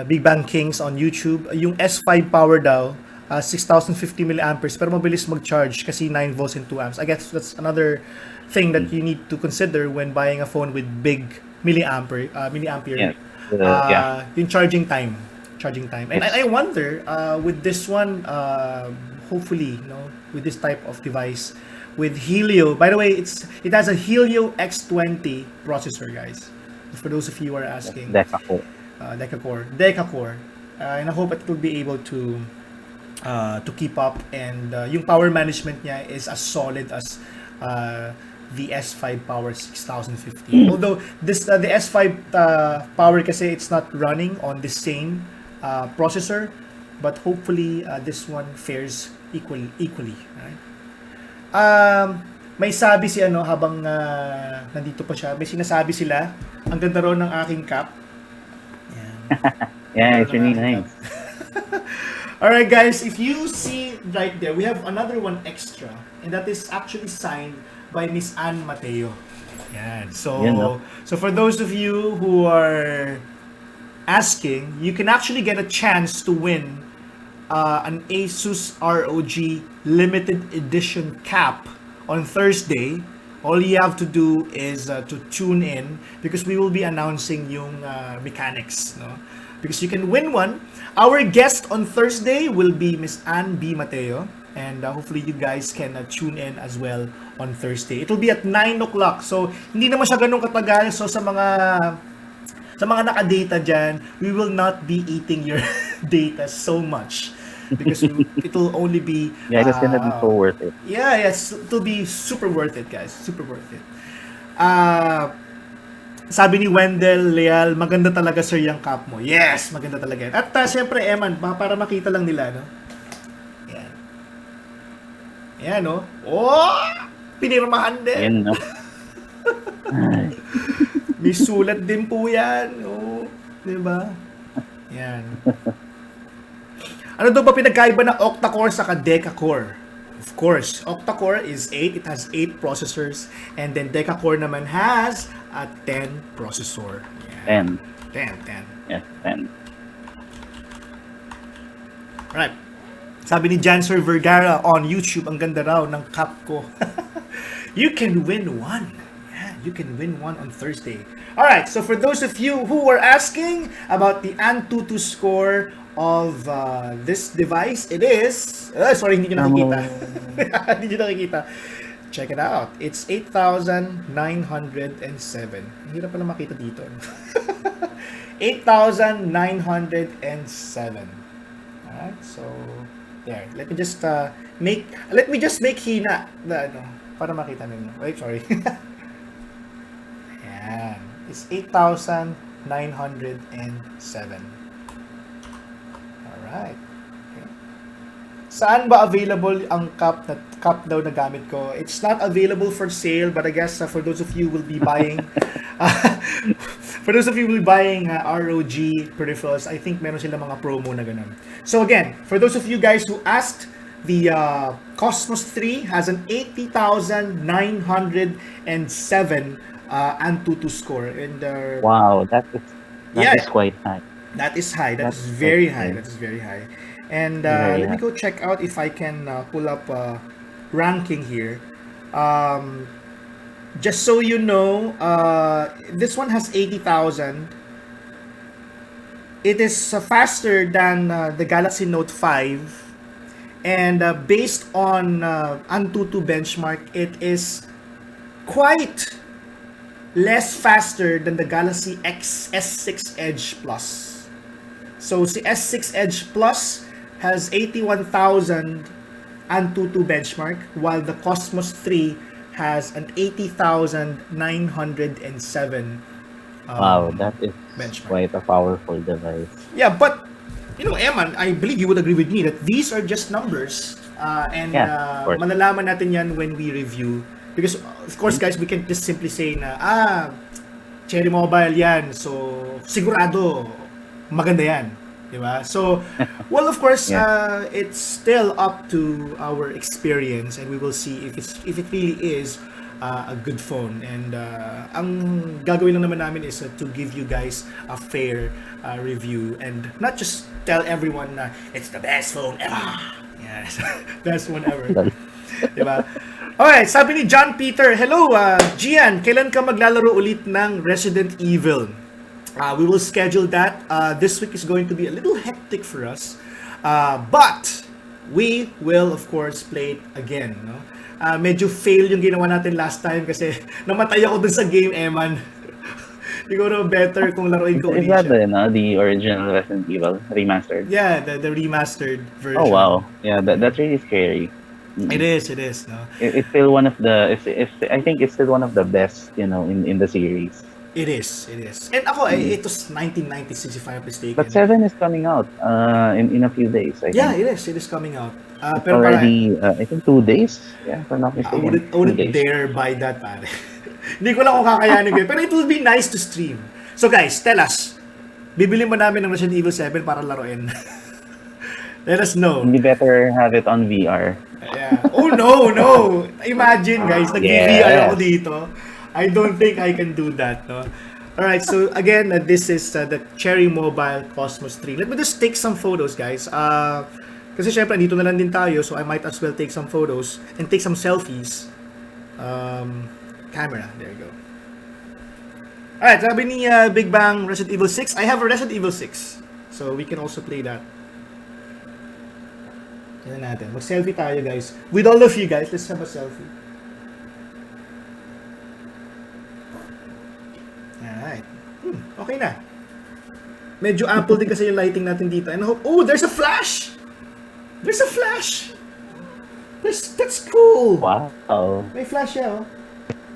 Big Bang Kings on YouTube, yung S5 power daw, 6,050 milliamperes, pero mabilis mag-charge kasi 9 volts and 2 amps. I guess that's another thing that you need to consider when buying a phone with big milliampere. Yeah. Yung charging time. And I wonder, with this one, hopefully, with this type of device, with Helio, by the way, it has a Helio X20 processor, guys. For those of you who are asking. That's a cool. Deca-core. And I hope it will be able to keep up, and yung power management niya is as solid as the S5 Power 6050. Although the S5 Power kasi it's not running on the same processor, but hopefully this one fares equally, right? May sabi si habang nandito pa siya, may sinasabi sila, ang ganda raw ng aking cap. Yan. Yeah, it's really nice. Alright guys, if you see right there, we have another one extra, and that is actually signed by Miss Ann Mateo. Yan. So, Yan, no? so for those of you who are asking, you can actually get a chance to win an Asus ROG limited edition cap on Thursday. All you have to do is to tune in, because we will be announcing yung mechanics, no? Because you can win one. Our guest on Thursday will be Miss Ann B. Mateo, and hopefully you guys can tune in as well on Thursday. It will be at 9 o'clock, so hindi naman siya ganun katagal. So sa mga naka-data dyan, we will not be eating your data so much, because it will only be Yeah, it's gonna be so worth it. yeah, yes, it'll be super worth it, guys. Super worth it. Sabi ni Wendell Leal, maganda talaga sir yung cap mo. Yes, maganda talaga yan. At syempre, Eman, para makita lang nila, no? Yan. Yan, no? Oh! Pinirmahan din. Yan, no? May sulat din po yan. Oh, diba? Yan. Ano daw ba pinagkaiba ng octa-core sa deca-core? Of course, octa-core is 8. It has 8 processors. And then deca-core naman has a 10 processor. Yan. 10. Yes, 10. Alright. Sabi ni Janser Vergara on YouTube, ang ganda raw ng cap ko. You can win one. Yeah, you can win one on Thursday. Alright, so for those of you who were asking about the Antutu score of this device, it is... sorry, hindi nyo nakikita. Hindi nyo nakikita. Check it out. It's 8,907. Ang hirap pala makita dito. 8,907. Alright, so there. Let me just make hina na para makita ninyo. Wait, sorry. Ayan. It's 8,907. Alright. Okay. Saan ba available ang cup daw na gamit ko? It's not available for sale, but I guess for those of you who will be buying ROG peripherals, I think meron sila mga promo na ganun. So again, for those of you guys who asked, the Cosmos 3 has an 80,907 Antutu score, and Wow, that is quite high. That is high. That That's is very high. high. That is very high. And Very let me high. go check out if I can pull up ranking here. Just so you know, this one has 80,000. It is faster than the Galaxy Note 5. And based on Antutu benchmark, it is quite less faster than the Galaxy S6 Edge Plus. So si S6 Edge Plus has 81,000 Antutu benchmark, while the Cosmos 3 has an 80,907 Wow, that is benchmark. quite a powerful device. Yeah, but Eman, I believe you would agree with me that these are just numbers, and Yeah, of course. malalaman natin yan when we review. Because of course, guys, we can just simply say na Cherry Mobile yan, so sigurado maganda yan, di ba? So, well, of course, Yeah. it's still up to our experience, and we will see if it really is a good phone. And ang gagawin lang naman namin is to give you guys a fair review, and not just tell everyone na it's the best phone ever. Yes, best one ever. Diba? Alright, sabi ni John Peter, hello, Gian, kailan ka maglalaro ulit ng Resident Evil? We will schedule that. This week is going to be a little hectic for us. But we will, of course, play it again. No? Medyo fail yung ginawa natin last time kasi namatay ako dun sa game, Eman. Siguro better kung laruin ko Is ulit that siya. the original Resident Evil remastered? Yeah, the remastered Oh version. wow, yeah, that's really scary. It Mm-mm. is, it is, no? It's still one of the I think it's still one of the best, in the series. It is, it is. And ako, Mm. it was 1996 if I'm not But mistaken. 7 is coming out in a few days, I Yeah, think. it is coming out. It's Pero para, already I think 2 days, yeah, if I'm not mistaken. I 2 wouldn't days. dare buy that, pare. Hindi ko lang kung kakayanin ko. Pero it will be nice to stream. So guys, tell us, bibili mo namin ng Resident Evil 7 para laruin. Let us know. You better have it on VR. Yeah. Oh no, no. Imagine guys, nag-VR ako Yes. dito. I don't think I can do that, no. Alright, so again, this is the Cherry Mobile Cosmos 3. Let me just take some photos, guys. Kasi syempre, dito na lang din tayo, so I might as well take some photos and take some selfies. Camera, there you go. Alright, sabi ni Big Bang Resident Evil 6. I have a Resident Evil 6. So we can also play that. Tignan natin. Mag-selfie tayo, guys. With all of you guys, let's have a selfie. Alright. Okay na. Medyo ample din kasi yung lighting natin dito. And I hope... Oh, there's a flash! There's a flash! That's cool! Wow. May flash siya, oh.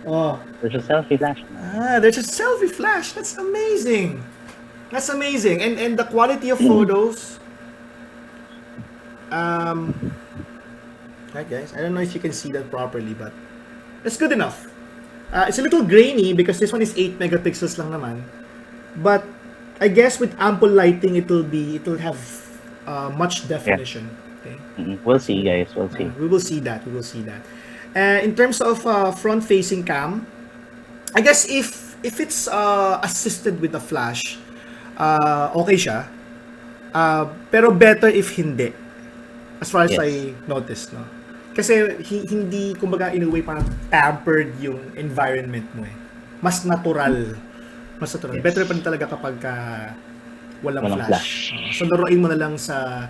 Oh. There's a selfie flash. There's a selfie flash. That's amazing. That's amazing. And the quality of photos. Right guys, I don't know if you can see that properly, but it's good enough. It's a little grainy because this one is 8 megapixels lang naman. But I guess with ample lighting, it'll have much definition. Okay. We'll see, guys. We'll see. We will see that. We will see that. In terms of front-facing cam, I guess if it's assisted with a flash, okay siya. Pero better if hindi. As far as Yes. I noticed, no? Kasi hindi, kumbaga, in a way, parang pampered yung environment mo eh. Mas natural. Mas natural. Yes. Better pa rin talaga kapag walang flash. Flash. So, laruin mo na lang sa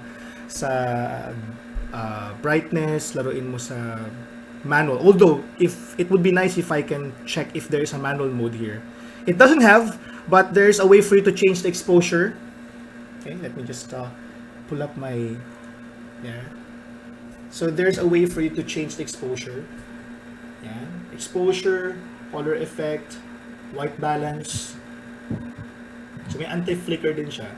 brightness, laruin mo sa manual. Although, if it would be nice if I can check if there is a manual mode here. It doesn't have, but there's a way for you to change the exposure. Okay, let me just pull up my... Yeah. So there's a way for you to change the exposure. Yeah. Exposure, color effect, white balance. So may anti-flicker din siya.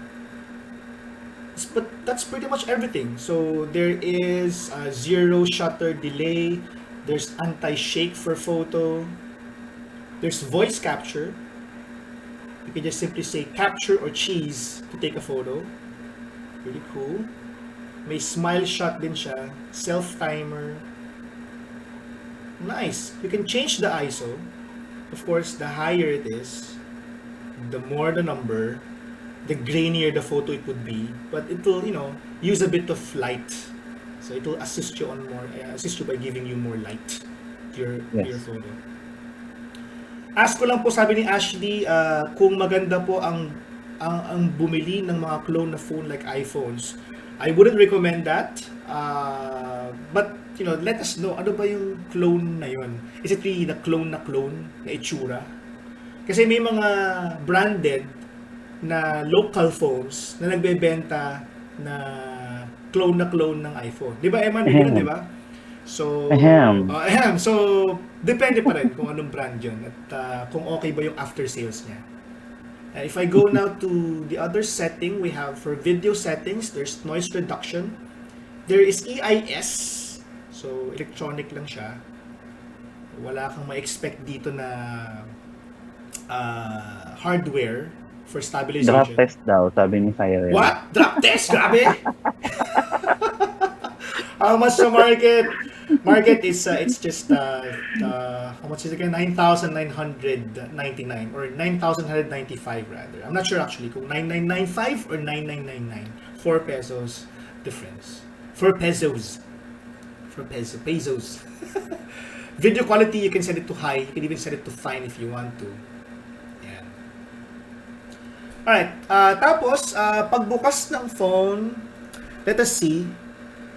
But that's pretty much everything. So there is zero shutter delay. There's anti-shake for photo. There's voice capture. You can just simply say capture or cheese to take a photo. Really cool. May smile shot din siya. Self-timer. Nice. You can change the ISO. Of course, the higher it is, the more the number, the grainier the photo it would be. But it will, use a bit of light. So it will assist you by giving you more light to your photo. Ask ko lang po, sabi ni Ashley, kung maganda po ang bumili ng mga clone na phone like iPhones. I wouldn't recommend that. But, let us know, ano ba yung clone na yun? Is it really the clone na itsura? Kasi may mga branded na local phones na nagbebenta na clone ng iPhone. Di ba, Eman? Di ba? So, so, depende pa rin kung anong brand yun at kung okay ba yung after sales niya. If I go now to the other setting, we have for video settings, there's noise reduction. There is EIS. So, electronic lang siya. Wala kang ma-expect dito na hardware for stabilization. Drop test daw, sabi ni Cyril. What? Drop test? Grabe! How much the market? Market is it's just how much is it again? 9,999 or 9,195 rather. I'm not sure actually kung 9,995 or 9,999. 4 pesos difference. 4 pesos. 4 pesos. Video quality, you can set it to high. You can even set it to fine if you want to. Yan. Alright. Tapos, pagbukas ng phone, let us see.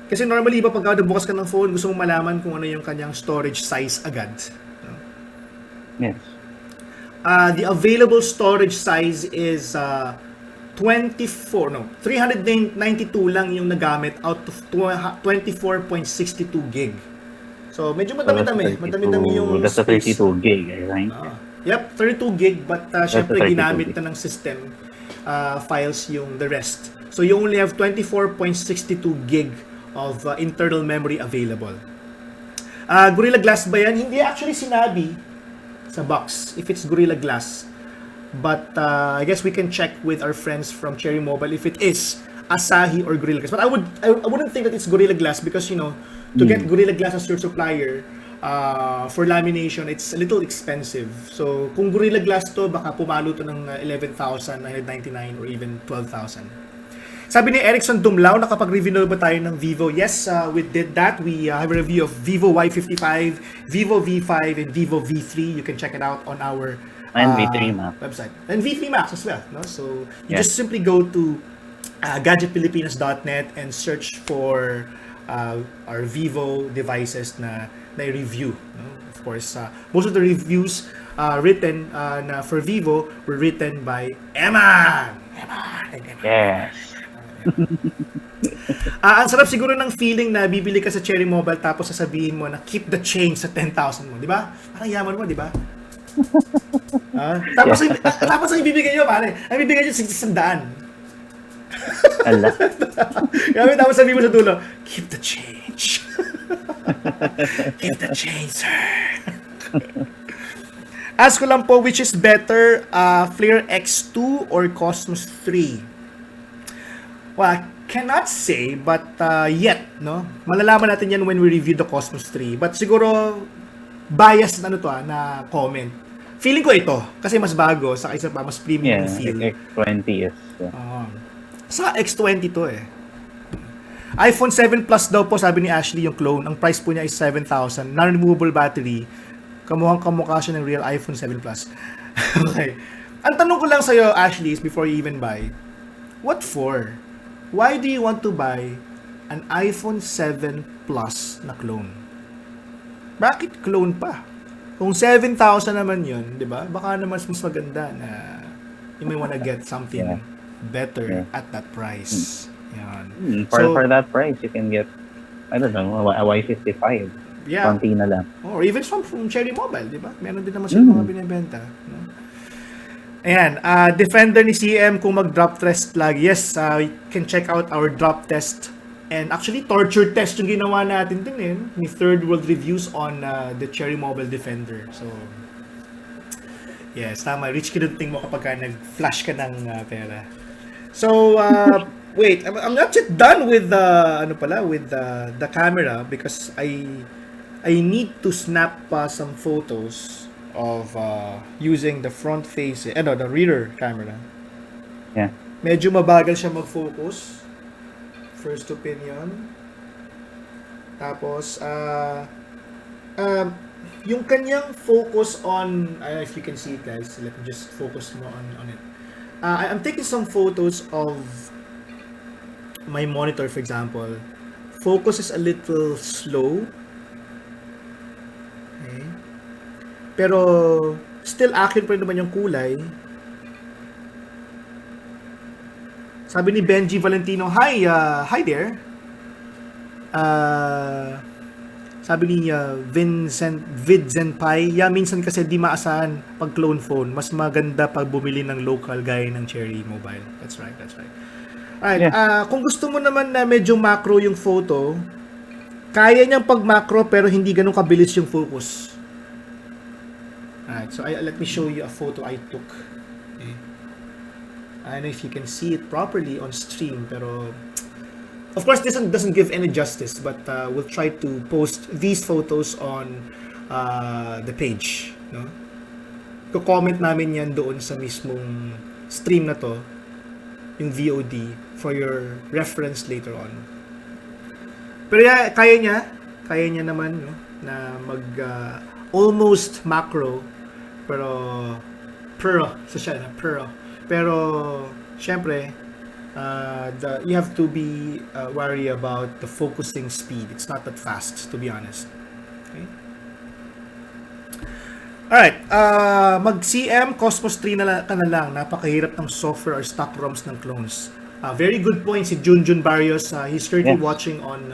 Kasi normally, iba pagka bukas ka ng phone, gusto mong malaman kung ano yung kanyang storage size agad. Yes. The available storage size is 392 lang yung nagamit out of 24.62 gig. So, medyo madami-dami yung That's a space. 32 gig, I think. Yep, 32 gig, but syempre 32 ginamit gig. na ng system files yung the rest. So, you only have 24.62 gig of internal memory available. Gorilla Glass ba yan? Hindi actually sinabi sa box if it's Gorilla Glass. But I guess we can check with our friends from Cherry Mobile if it is Asahi or Gorilla Glass. But I wouldn't think that it's Gorilla Glass because, you know, to get Gorilla Glass as your supplier for lamination, it's a little expensive. So, kung Gorilla Glass to, baka pumalo to ng 11,999 or even 12,000. Sabi ni Erickson Dumlao, nakapag-review na ba tayo ng Vivo? Yes, we did that. We have a review of Vivo Y55, Vivo V5, and Vivo V3. You can check it out on our And V3 Max. website. And V3 Max as well. No? So, you just simply go to gadgetpilipinas.net and search for our Vivo devices na review. No? Of course, most of the reviews written for Vivo were written by Emma. Yes. Ang sarap siguro ng feeling na bibili ka sa Cherry Mobile tapos sasabihin mo na keep the change sa 10,000 mo, di ba? Parang yaman mo, di ba? Tapos ang ibibigay nyo, pare. Ang ibibigay nyo, 600. Ala. Grabe, tapos sabihin mo sa dulo, keep the change. Keep the change, sir. Ask ko lang po, which is better, Flare X2 or Cosmos 3? Well, I cannot say, but yet, no? Malalaman natin yan when we review the Cosmos 3. But siguro, biased na comment. Feeling ko ito, kasi mas bago, sa isa pa, mas premium yung feel. X20 is. Sa X20 to eh. iPhone 7 Plus daw po, sabi ni Ashley, yung clone. Ang price po niya is 7,000. Non-removable battery. Kamukhang-kamukha siya ng real iPhone 7 Plus. Okay. Ang tanong ko lang sa'yo, Ashley, is before you even buy, what for? Why do you want to buy an iPhone 7 Plus na clone? Bakit clone pa? Kung 7,000 naman yun, di ba? Baka naman mas maganda na you may wanna get something better at that price. Yan. For that price, you can get, I don't know, a Y55. Yeah. Konti na lang. Or even from Cherry Mobile, di ba? Meron din naman sila mga binibenta. No? Ayan, Defender ni CM kung mag-drop test lagi. Yes, you can check out our drop test. And actually, torture test yung ginawa natin din eh. Ni Third World Reviews on the Cherry Mobile Defender. So, yes, tama. Rich kinunting mo kapag nag-flash ka ng pera. So, wait, I'm not yet done with the camera because I need to snap some photos of using the front face, the rear camera. Yeah. Medyo mabagal siya mag-focus. First opinion. Tapos, yung kanyang focus on, I don't know if you can see it guys, let me just focus more on it. I'm taking some photos of my monitor, for example. Focus is a little slow. Okay. Pero, still accurate pa rin naman yung kulay. Sabi ni Benji Valentino, hi there. Sabi ni Vidzenpai, minsan kasi di maasahan pag clone phone. Mas maganda pag bumili ng local gaya ng Cherry Mobile. That's right. Alright, kung gusto mo naman na medyo macro yung photo, kaya niyang pag macro pero hindi ganun kabilis yung focus. Alright, so let me show you a photo I took. Okay. I don't know if you can see it properly on stream, pero of course this doesn't give any justice, but we'll try to post these photos on the page. No? Ko-comment namin yan doon sa mismong stream na to, yung VOD, for your reference later on. Pero yeah, kaya niya naman no, na mag almost macro, pero syempre you have to be worry about the focusing speed. It's not that fast, to be honest. Okay. Alright, mag-CM Cosmos 3 ka na lang. Napakahirap ng software or stock ROMs ng clones. Very good point si Junjun Barrios. He's currently Yes. watching on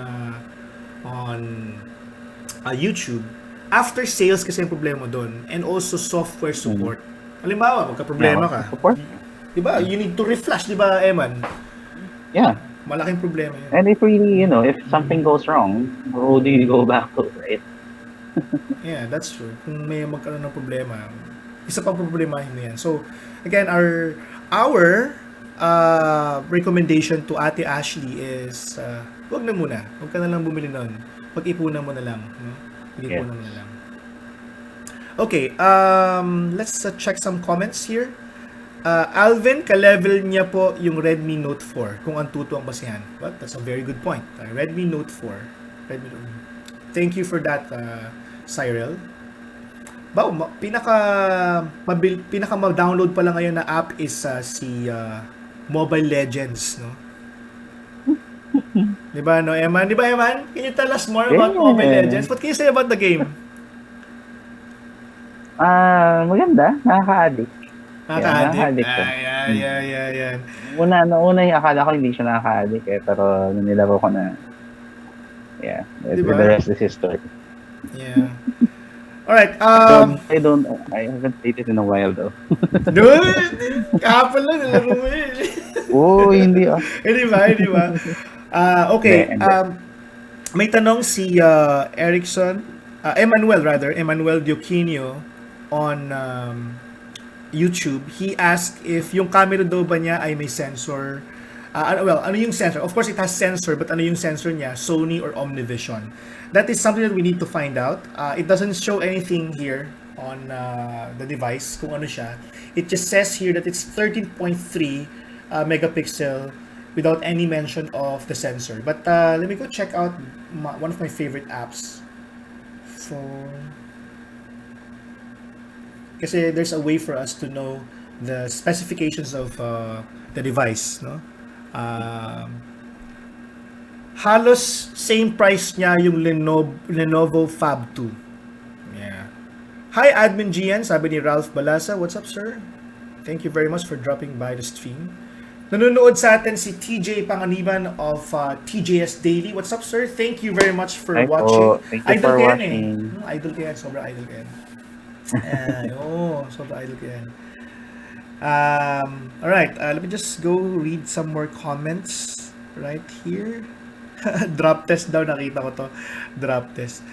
YouTube. After sales kasi yung problema doon, and also software support. Halimbawa, magka-problema ka. Support? Diba? You need to reflash, diba, Eman? Yeah. Malaking problema yun. And if really, if something goes wrong, who do you go back to, right? Yeah, that's true. Kung may magkaroon ng problema, isa pang problemahin mo yan. So, again, our recommendation to Ate Ashley is, wag na muna. Wag ka na lang bumili nun. Pag-ipunan mo na lang. No? Pag-ipunan mo na lang. Okay, let's check some comments here. Alvin, ka-level niya po yung Redmi Note 4 kung Antutu ang basihan. Well, that's a very good point. Redmi Note 4. Thank you for that, Cyril. Pinaka ma-download pa lang ngayon na app is si Mobile Legends, no? Diba, no, Eman? Diba, Eman? Can you tell us more about Mobile Legends? What can you say about the game? Maganda. Nakaka-addict. Nakaka-addict. Yan. Una akala ko hindi siya nakaka-addict pero nung nilaro ko na, Diba? the rest is history. Yeah. Alright, I haven't played it in a while though. dude! Kahapon lang, nilaro mo yun. Hindi Hindi ba? Okay, may tanong si Emmanuel Dioquinio on YouTube. He asked if yung camera daw ba niya ay may sensor. Ano yung sensor? Of course, it has sensor, but ano yung sensor niya? Sony or Omnivision? That is something that we need to find out. It doesn't show anything here on the device kung ano siya. It just says here that it's 13.3 megapixel without any mention of the sensor. But let me go check out one of my favorite apps. Kasi there's a way for us to know the specifications of the device, no? Halos same price niya yung Lenovo Fab 2. Yeah. Hi Admin GN, sabi ni Ralph Balasa. What's up, sir? Thank you very much for dropping by the stream. Nanonood sa atin si TJ Panganiban of TJS Daily. What's up, sir? Thank you very much for watching. Thank you for watching. Idol ka yan. Sobra idol ka yan. Sobra idol ka yan. Alright, let me just go read some more comments right here. Drop test daw, nakita ko to. Drop test.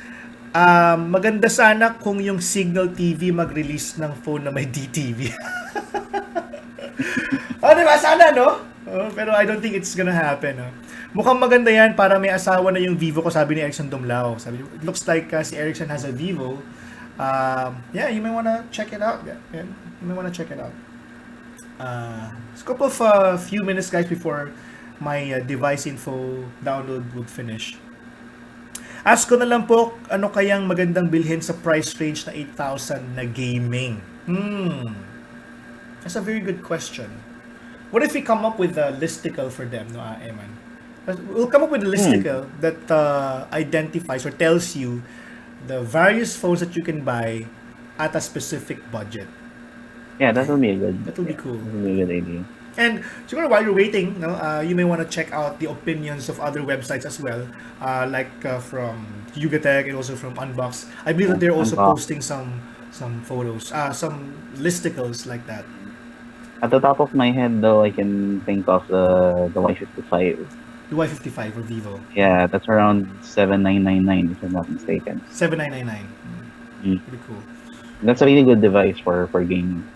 Maganda sana kung yung Signal TV mag-release ng phone na may DTV. Diba? Sana, no? Pero I don't think it's gonna happen, no? Mukhang maganda yan para may asawa na yung Vivo ko, sabi ni Erickson Dumlao. Sabi, it looks like si Erickson has a Vivo. You may wanna check it out. Yeah, you may wanna check it out. It's a couple of few minutes, guys, before my device info download would finish. Ask ko na lang po, ano kayang magandang bilhin sa price range na 8,000 na gaming? That's a very good question. What if we come up with a listicle for them, no, Eman? We'll come up with a listicle that identifies or tells you the various phones that you can buy at a specific budget. Yeah, that will be good. That will be cool. That will be a good idea. And siguro while you're waiting, no, you may want to check out the opinions of other websites as well, like from Yugatech and also from Unbox. I believe that they're also posting some photos, some listicles like that. At the top of my head, though, I can think of the Y55. The Y55 or Vivo. Yeah, that's around 7,999 if I'm not mistaken. 7,999. Pretty cool. That's a really good device for gaming.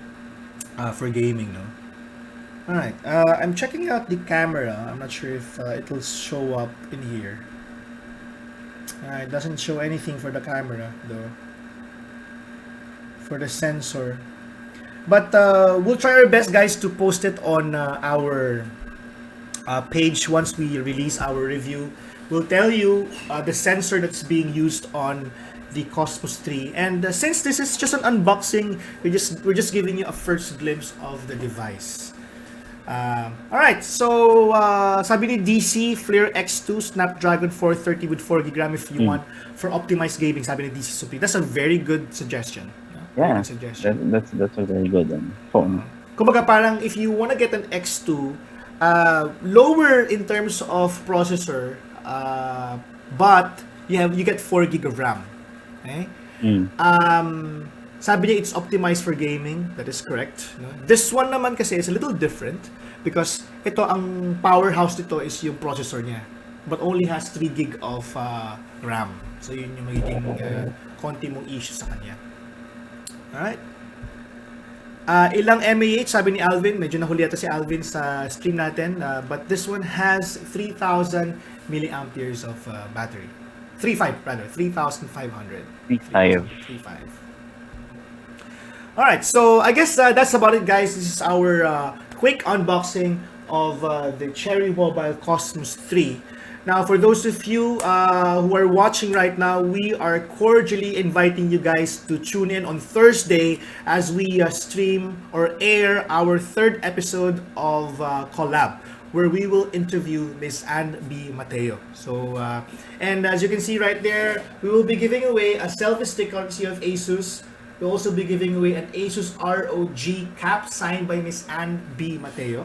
For gaming, no. All right. I'm checking out the camera. I'm not sure if it will show up in here. It doesn't show anything for the camera, though. For the sensor. But we'll try our best, guys, to post it on our page once we release our review. We'll tell you the sensor that's being used on the Cosmos 3. And since this is just an unboxing, we're just giving you a first glimpse of the device. Alright, so sabi ni DC, Flare X2, Snapdragon 430 with 4GB RAM if you want for optimized gaming, sabi ni DC Supreme. That's a very good suggestion. Very Yeah, good suggestion. that's a very good phone. Kumbaga parang if you wanna get an X2, lower in terms of processor, but you get 4 gig of RAM. Okay? Mm. Sabi niya it's optimized for gaming. That is correct. No? This one naman kasi is a little different because ito ang powerhouse nito is yung processor niya, but only has 3 gig of RAM. So yun yung magiging konti mong issue sa kanya. Alright. Ilang mAh sabi ni Alvin, medyo nahuli ata si Alvin sa stream natin, but this one has 3,000 milliamperes of battery. 3,500 rather, 3,500. 3.5. 3,500. Alright, so I guess that's about it, guys. This is our quick unboxing of the Cherry Mobile Cosmos 3. Now, for those of you who are watching right now, we are cordially inviting you guys to tune in on Thursday as we stream or air our 3rd episode of Collab, where we will interview Miss Ann B. Mateo. So, and as you can see right there, we will be giving away a selfie stick courtesy of Asus. We'll also be giving away an Asus ROG cap signed by Miss Ann B. Mateo.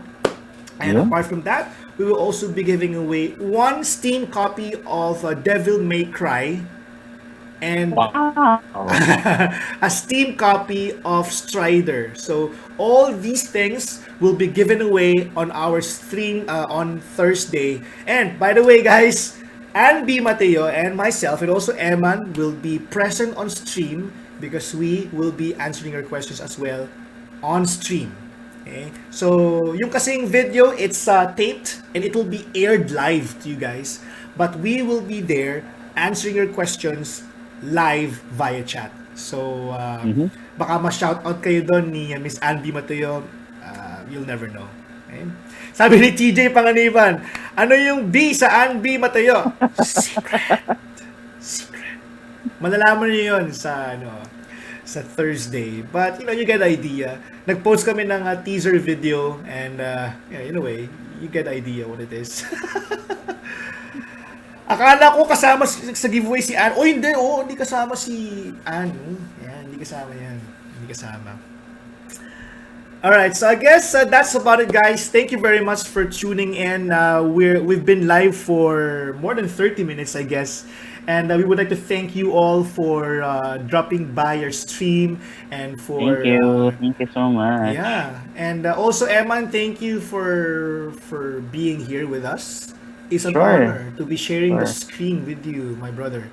And Yeah. apart from that, we will also be giving away one Steam copy of Devil May Cry and Wow. a Steam copy of Strider. So all these things will be given away on our stream on Thursday. And by the way, guys, Ann B. Mateo and myself and also Eman will be present on stream because we will be answering your questions as well on stream. Okay? So, yung kasing video, it's taped and it will be aired live to you guys. But we will be there answering your questions live via chat. So, baka ma-shoutout kayo doon ni Miss Ann B. Mateo. You'll never know. Okay? Sabi ni TJ Panganiban, ano yung B sa Ann B. Mateo? Secret. Secret. Malalaman niyo yun sa sa Thursday. But, you get the idea. Nag-post kami ng teaser video and, in a way, you get the idea what it is. Akala ko kasama sa giveaway si Ann. Hindi kasama si Ann. Yan, hindi kasama yan. Hindi kasama. Alright, so I guess that's about it, guys. Thank you very much for tuning in. We've been live for more than 30 minutes, I guess. And we would like to thank you all for dropping by our stream and for Thank you so much. yeah, and also Eman, thank you for being here with us. It's an Sure. honor to be sharing the Sure. screen with you, my brother.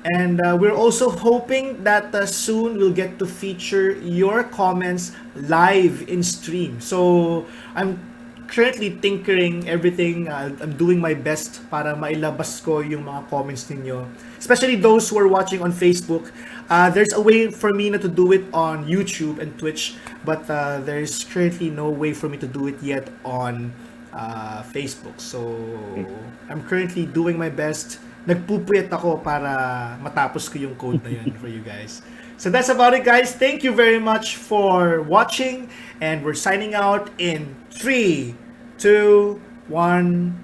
And we're also hoping that soon we'll get to feature your comments live in stream. So I'm currently tinkering everything. I'm doing my best para mailabas ko yung mga comments ninyo. Especially those who are watching on Facebook. There's a way for me to do it on YouTube and Twitch, but there's currently no way for me to do it yet on Facebook. So, I'm currently doing my best. Nagpupuyat ako para matapos ko yung code na yun for you guys. So that's about it, guys. Thank you very much for watching, and we're signing out in 3, 2, 1.